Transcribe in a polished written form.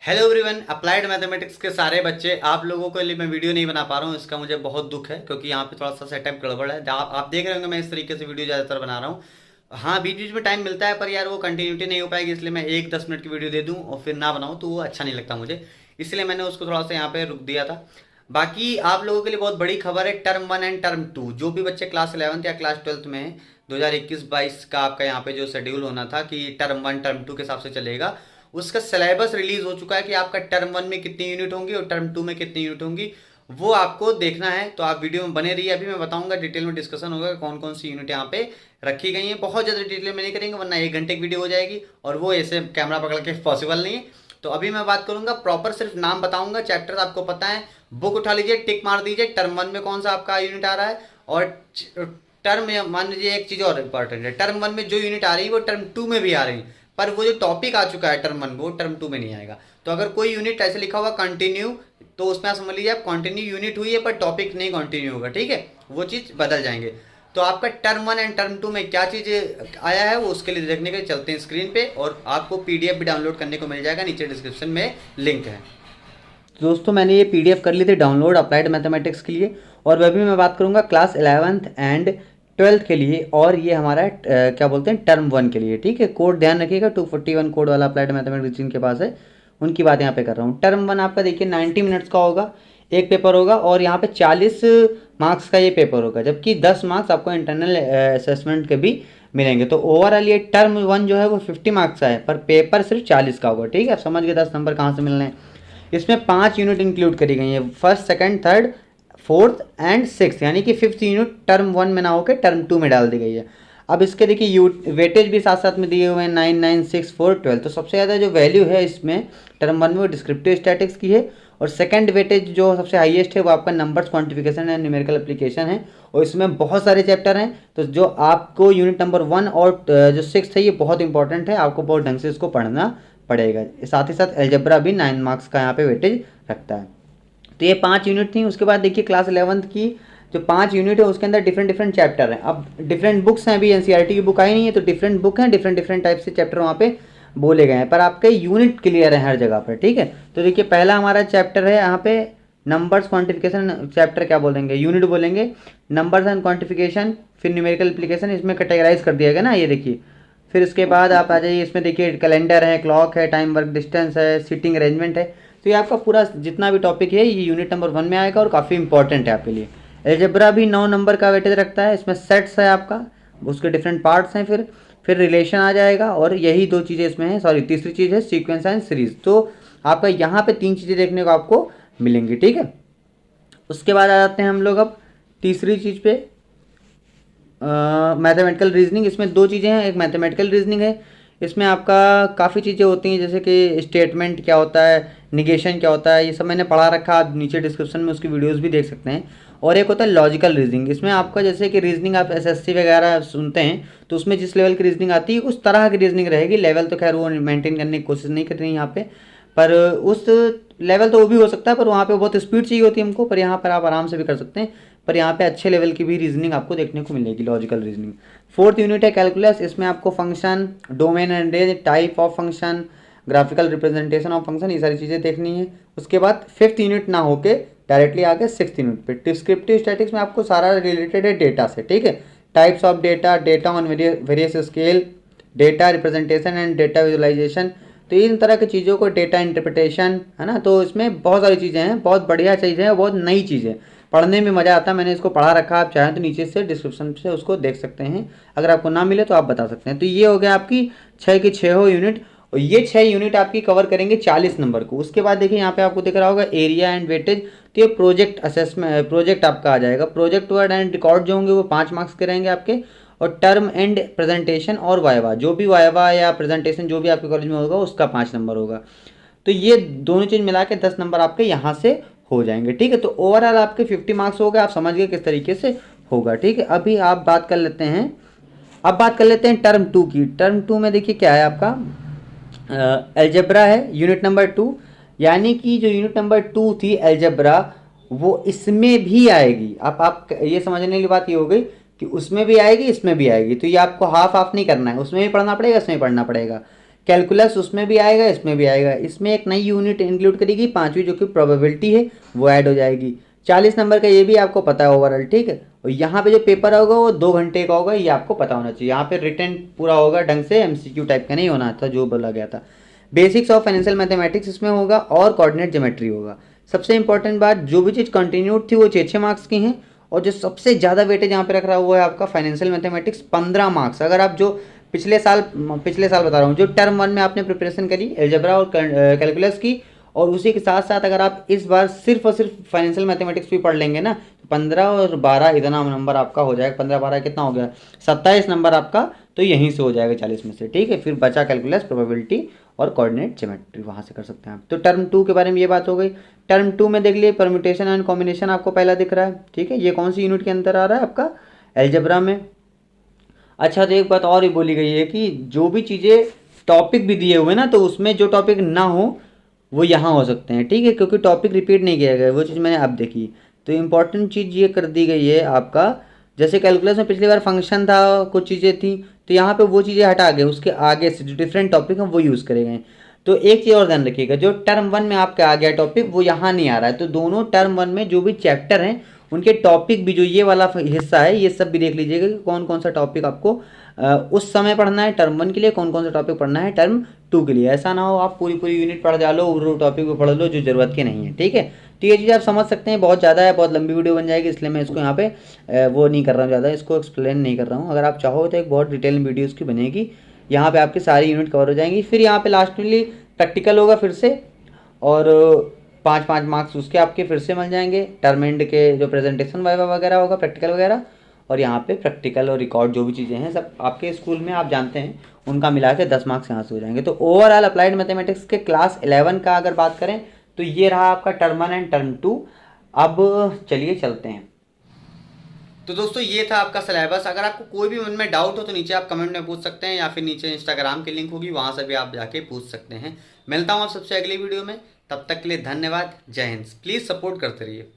Hello everyone, applied mathematics के सारे बच्चे, आप लोगों के लिए मैं वीडियो नहीं बना पा रहा हूँ। इसका मुझे बहुत दुख है क्योंकि यहाँ पे थोड़ा सा सेटअप गड़बड़ है। आप देख रहे होंगे मैं इस तरीके से वीडियो ज़्यादातर बना रहा हूँ। हाँ, बीच बीच में टाइम मिलता है पर यार वो कंटिन्यूटी नहीं हो पाएगी, इसलिए मैं एक 10 मिनट की वीडियो दे दूँ और फिर ना बनाऊँ तो वो अच्छा नहीं लगता मुझे। इसलिए मैंने उसको थोड़ा सा यहाँ पे रुक दिया था। बाकी आप लोगों के लिए बहुत बड़ी खबर है, टर्म 1 एंड टर्म 2 जो भी बच्चे क्लास 11th या क्लास 12th में हैं, 2021-22 का आपका यहाँ पे जो शेड्यूल होना था कि टर्म 1 टर्म 2 के हिसाब से चलेगा, उसका सिलेबस रिलीज हो चुका है कि आपका टर्म 1 में कितनी यूनिट होंगी और टर्म 2 में कितनी यूनिट होंगी। वो आपको देखना है तो आप वीडियो में बने रहिए। अभी मैं बताऊंगा, डिटेल में डिस्कशन होगा कौन कौन सी यूनिट यहाँ पे रखी गई हैं। बहुत ज़्यादा डिटेल में नहीं करेंगे वरना 1 घंटे की वीडियो हो जाएगी और वो ऐसे कैमरा पकड़ के पॉसिबल नहीं है। तो अभी मैं बात करूंगा प्रॉपर, सिर्फ नाम बताऊंगा, चैप्टर आपको पता है, बुक उठा लीजिए, टिक मार दीजिए टर्म 1 में कौन सा आपका यूनिट आ रहा है। और टर्म, मान लीजिए एक चीज़ और इंपॉर्टेंट है, टर्म 1 में जो यूनिट आ रही है वो टर्म 2 में भी आ रही है, पर वो जो टॉपिक आ चुका है टर्म 1 में वो टर्म 2 में नहीं आएगा। तो अगर कोई यूनिट ऐसे लिखा हुआ कंटिन्यू, तो उसमें आप समझ लीजिए आप कंटिन्यू यूनिट हुई है पर टॉपिक नहीं कंटिन्यू होगा, ठीक है, वो चीज़ बदल जाएंगे। तो आपका टर्म 1 एंड टर्म 2 में क्या चीज़ आया है वो उसके लिए देखने के लिए चलते हैं स्क्रीन पे, और आपको पीडीएफ भी डाउनलोड करने को मिल जाएगा, नीचे डिस्क्रिप्शन में लिंक है। दोस्तों मैंने ये पीडीएफ कर ली थी डाउनलोड अप्लाइड मैथमेटिक्स के लिए, और वह भी मैं बात करूँगा क्लास 11th एंड 12th के लिए, और ये हमारा क्या बोलते हैं टर्म 1 के लिए, ठीक है। कोड ध्यान रखिएगा, 241 कोड वाला अप्लाइड मैथमेटिक्स जिनके पास है उनकी बात यहाँ पे कर रहा हूँ। टर्म 1 आपका देखिए 90 मिनट्स का होगा, एक पेपर होगा, और यहाँ पे 40 मार्क्स का ये पेपर होगा, जबकि 10 मार्क्स आपको इंटरनल असेसमेंट के भी मिलेंगे। तो ओवरऑल ये टर्म 1 जो है वो 50 मार्क्स का है, पर पेपर सिर्फ 40 का होगा, ठीक है। समझ गए 10 नंबर कहाँ से मिलने हैं। इसमें 5 यूनिट इंक्लूड करी गई हैं, first second third fourth and six, यानी कि 5th यूनिट टर्म 1 में ना होकर टर्म 2 में डाल दी गई है। अब इसके देखिए वेटेज भी साथ साथ में दिए हुए हैं 9, 9, 6, 4, 12। तो सबसे ज़्यादा जो वैल्यू है इसमें टर्म 1 में वो डिस्क्रिप्टिव स्टैटिक्स की है, और सेकंड वेटेज जो सबसे हाईएस्ट है वो आपका numbers quantification and numerical application है, और इसमें बहुत सारे चैप्टर हैं। तो जो आपको यूनिट नंबर 1 और जो 6 है ये बहुत इंपॉर्टेंट है, आपको बहुत ढंग से इसको पढ़ना पड़ेगा। साथ ही साथ एल्जेब्रा भी 9 मार्क्स का यहाँ पे वेटेज रखता है। तो ये 5 यूनिट थी। उसके बाद देखिए क्लास 11th की जो 5 यूनिट है उसके अंदर डिफरेंट डिफरेंट चैप्टर हैं। अब डिफरेंट बुक्स हैं, अभी एनसीईआरटी की बुक आई नहीं है तो डिफरेंट बुक हैं, डिफरेंट डिफरेंट टाइप से चैप्टर वहाँ पे बोले गए हैं, पर आपके यूनिट क्लियर है हर जगह पर, ठीक है। तो देखिए पहला हमारा चैप्टर है यहाँ पे नंबर्स क्वांटिफिकेशन चैप्टर, क्या बोलेंगे, यूनिट बोलेंगे, नंबर्स एंड क्वांटिफिकेशन, फिर न्यूमेरिकल एप्लीकेशन, इसमें कैटेगराइज कर दिया गया ना, ये देखिए। फिर इसके बाद आप आ जाइए, इसमें देखिए कैलेंडर है, क्लॉक है, टाइम वर्क डिस्टेंस है, सीटिंग अरेंजमेंट है। तो ये आपका पूरा जितना भी टॉपिक है ये यूनिट नंबर 1 में आएगा और काफ़ी इंपॉर्टेंट है आपके लिए। एल्जेब्रा भी 9 नंबर का वेटेज रखता है, इसमें सेट्स है आपका, उसके डिफरेंट पार्ट्स हैं, फिर रिलेशन आ जाएगा, और यही 2 चीज़ें इसमें हैं। सॉरी, तीसरी चीज़ है सीक्वेंस एंड सीरीज। तो आपका यहाँ पे 3 चीज़ें देखने को आपको मिलेंगी, ठीक है। उसके बाद आ जाते हैं हम लोग अब तीसरी चीज़ पे, मैथमेटिकल रीजनिंग। इसमें 2 चीज़ें हैं, एक मैथमेटिकल रीजनिंग है, इसमें आपका काफ़ी चीज़ें होती हैं, जैसे कि स्टेटमेंट क्या होता है, निगेशन क्या होता है, ये सब मैंने पढ़ा रखा, आप नीचे डिस्क्रिप्शन में उसकी वीडियोस भी देख सकते हैं। और एक होता है लॉजिकल रीजनिंग, इसमें आपका जैसे कि रीजनिंग आप एसएससी वगैरह सुनते हैं तो उसमें जिस लेवल की रीजनिंग आती है उस तरह की रीजनिंग रहेगी। लेवल तो खैर वो मेंटेन करने की कोशिश नहीं कर रही यहाँ पे, पर उस लेवल तो वो भी हो सकता है, पर वहाँ पे बहुत स्पीड चाहिए होती है हमको, पर यहाँ पर आप आराम से भी कर सकते हैं। पर यहाँ पे अच्छे लेवल की भी रीजनिंग आपको देखने को मिलेगी, लॉजिकल रीजनिंग। 4th यूनिट है कैलकुलस, इसमें आपको function, domain and range, type of function, graphical representation of function, ये सारी चीज़ें देखनी है। उसके बाद 5th यूनिट ना होके डायरेक्टली आगे 6th यूनिट पे डिस्क्रिप्टिव स्टैटिक्स में आपको सारा रिलेटेड है डेटा से, ठीक है। Types of data, data on various scale, data representation and data visualisation, तो इन तरह की चीज़ों को, डेटा इंटरप्रिटेशन है ना। तो इसमें बहुत सारी चीज़ें हैं, बहुत बढ़िया चीज़ें हैं, बहुत नई चीज़ें, पढ़ने में मज़ा आता है। मैंने इसको पढ़ा रखा, आप चाहें तो नीचे से डिस्क्रिप्शन से उसको देख सकते हैं, अगर आपको ना मिले तो आप बता सकते हैं। तो ये हो गया आपकी 6 की 6 यूनिट, और ये 6 यूनिट आपकी कवर करेंगे 40 नंबर को। उसके बाद देखिए यहाँ पे आपको दिख रहा होगा एरिया एंड वेटेज, तो ये प्रोजेक्ट असेसमेंट, प्रोजेक्ट आपका आ जाएगा। प्रोजेक्ट वर्ड एंड रिकॉर्ड जो होंगे वो 5 मार्क्स के रहेंगे आपके, और टर्म एंड प्रेजेंटेशन और वाइवा, जो भी वाइवा या प्रेजेंटेशन जो भी आपके कॉलेज में होगा उसका 5 नंबर होगा। तो ये दोनों चीज़ मिला के 10 नंबर आपके यहाँ से हो जाएंगे, ठीक है। तो ओवरऑल आपके 50 मार्क्स हो गए, आप समझ गए किस तरीके से होगा, ठीक है। अभी आप बात कर लेते हैं, अब बात कर लेते हैं टर्म 2 की। टर्म 2 में देखिए क्या है आपका, एल्जेब्रा है यूनिट नंबर 2, यानी कि जो यूनिट नंबर 2 थी एल्जेब्रा वो इसमें भी आएगी। आप ये समझने की बात ये हो गई कि उसमें भी आएगी इसमें भी आएगी, तो ये आपको हाफ हाफ नहीं करना है, उसमें भी पढ़ना पड़ेगा इसमें भी पढ़ना पड़ेगा। कैलकुलस उसमें भी आएगा, इसमें भी आएगा। इसमें एक नई यूनिट इंक्लूड करेगी 5वीं, जो कि प्रोबेबिलिटी है, वो ऐड हो जाएगी। 40 नंबर का ये भी आपको पता है ओवरऑल, ठीक है। और यहाँ पे जो पेपर होगा वो 2 घंटे का होगा, ये आपको पता होना चाहिए। यहाँ पे रिटन पूरा होगा ढंग से, एमसीक्यू टाइप का नहीं होना था जो बोला गया था। बेसिक्स ऑफ फाइनेंशियल मैथमेटिक्स इसमें होगा और कोऑर्डिनेट ज्योमेट्री होगा। सबसे इंपॉर्टेंट बात, जो भी चीज़ कंटिन्यूड थी वो 6 मार्क्स की हैं, और जो सबसे ज़्यादा वेटेज यहाँ पे रख रहा हुआ है आपका फाइनेंशियल मैथमेटिक्स 15 मार्क्स। अगर आप जो पिछले साल बता रहा हूँ, जो टर्म 1 में आपने प्रिपरेशन करी अलजेब्रा और कैलकुलस की, और उसी के साथ साथ अगर आप इस बार सिर्फ और सिर्फ फाइनेंशियल मैथमेटिक्स भी पढ़ लेंगे ना, तो 15 और 12 इतना नंबर आपका हो जाएगा। 15-12 कितना हो गया, 27 नंबर आपका तो यहीं से हो जाएगा 40 में से, ठीक है। फिर बचा कैलकुलस, प्रोबेबिलिटी और कोऑर्डिनेट ज्योमेट्री, वहाँ से कर सकते हैं आप। तो टर्म 2 के बारे में ये बात हो गई। टर्म 2 में देख लिए परम्यूटेशन एंड कॉम्बिनेशन आपको पहला दिख रहा है, ठीक है। ये कौन सी यूनिट के अंदर आ रहा है आपका, अलजेब्रा में। अच्छा, तो एक बात और ही बोली गई है कि जो भी चीज़ें टॉपिक भी दिए हुए ना, तो उसमें जो टॉपिक ना हो वो यहाँ हो सकते हैं, ठीक है, क्योंकि टॉपिक रिपीट नहीं किया गया। वो चीज़ मैंने अब देखी। तो इम्पॉर्टेंट चीज़ ये कर दी गई है आपका, जैसे कैलकुलस में पिछली बार फंक्शन था, कुछ चीज़ें थी, तो यहाँ पे वो चीज़ें हटा के उसके आगे से जो डिफरेंट टॉपिक हैं वो यूज़ करे गए। तो एक चीज़ और ध्यान रखिएगा, जो टर्म 1 में आपके आ गया टॉपिक वो यहाँ नहीं आ रहा है। तो दोनों टर्म 1 में जो भी चैप्टर हैं उनके टॉपिक भी, जो ये वाला हिस्सा है, ये सब भी देख लीजिएगा कि कौन कौन सा टॉपिक आपको उस समय पढ़ना है टर्म 1 के लिए, कौन कौन सा टॉपिक पढ़ना है टर्म 2 के लिए। ऐसा ना हो आप पूरी पूरी यूनिट पढ़ डालो और टॉपिक भी पढ़ लो जो ज़रूरत के नहीं है, ठीक है। तो ये चीज़ आप समझ सकते हैं। बहुत ज़्यादा है, बहुत लंबी वीडियो बन जाएगी, इसलिए मैं इसको यहाँ पे वो नहीं कर रहा हूँ, ज़्यादा इसको एक्सप्लेन नहीं कर रहा हूँ। अगर आप चाहो तो एक बहुत डिटेल वीडियो इसकी बनेगी, यहाँ पे आपकी सारी यूनिट कवर हो जाएंगी। फिर यहाँ पे लास्टली प्रैक्टिकल होगा फिर से, और 5-5 मार्क्स उसके आपके फिर से मिल जाएंगे। टर्म एंड के जो प्रेजेंटेशन वाइवा वगैरह होगा, प्रैक्टिकल वगैरह, और यहाँ पे प्रैक्टिकल और रिकॉर्ड जो भी चीज़ें हैं सब आपके स्कूल में आप जानते हैं, उनका मिला के 10 मार्क्स यहाँ से हो जाएंगे। तो ओवरऑल अप्लाइड मैथमेटिक्स के क्लास 11 का अगर बात करें तो ये रहा आपका टर्म 1 एंड टर्म 2। अब चलिए चलते हैं। तो दोस्तों ये था आपका सिलेबस। अगर आपको कोई भी मन में डाउट हो तो नीचे आप कमेंट में पूछ सकते हैं, या फिर नीचे इंस्टाग्राम की लिंक होगी, वहाँ से भी आप जाके पूछ सकते हैं। मिलता हूँ आप सबसे अगली वीडियो में, तब तक के लिए धन्यवाद। जय हिंद। प्लीज़ सपोर्ट करते रहिए।